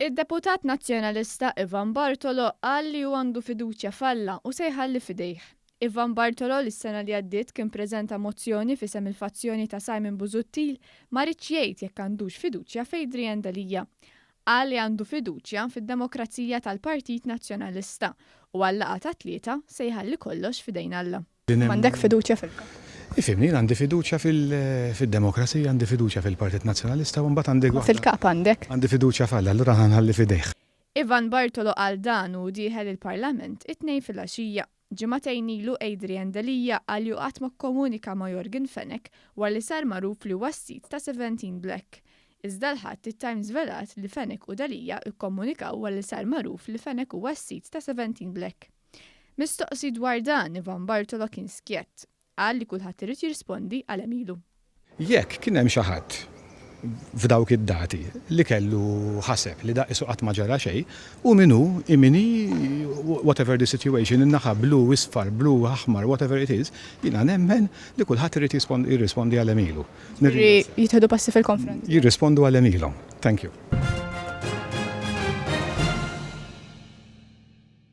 Id-deputat nazzjonalista Ivan Bartolo qal li hu għandu fiduċja f'Alla u se jħalli f'idejh. Ivan Bartolo l-sena li għaddiet kien preżenta mozzjoni fisem il-fazzjoni ta' Simon Busuttil ma rridx jgħid jekk għandux fiduċja f'Adrian Dalija. Qal li għandu fiduċja fid-demokrazija tal-Partit Nazzjonalista u għall-laqgħa ta' tlieta se jħalli kollox f'idejn Alla. M'għandek fiduċja fil-kap? Ifimni, għandi fiduċja fil-demokrazija, għandi fiduċja fil-Partit Nazzjonalista u mbagħad għandi Fil-kap għandek? Għandi fiduċja f'Alla, allura ħanħalli f'idejh. Ivan Bartolo qal dan u dieħel il-Parlament it-tnejn fil-għaxija. Ġimagħtejn ilu Adrian Dalija qal li qatt ma kkomunika ma' Jorgen Fenech war li sar magħruf li huwa s-sit ta' 17 Black. Iżda l-ħadd it-Times velat li Fenech u Dalija kkomunikaw war li sar magħruf li Fenech huwa s-sit ta' 17 Black. Mistoqsi dwar dan Ivan Bartolo kien skjett. Qal li kulħadd irid jirrispondi għal emilu. Jekk kien hemm xi ħadd f'dawk id-dati li kellu ħaseb li daqisu qatt ma ġara xejn u minnu imini whatever the situation in-naħa blu, isfar, blu, aħmar, whatever it is, jiena nemmen li kulħadd irid jirrispondi għal emilu. Jitħodu passi fil-konferenza. Jirrispondu għal emilhom. Thank you.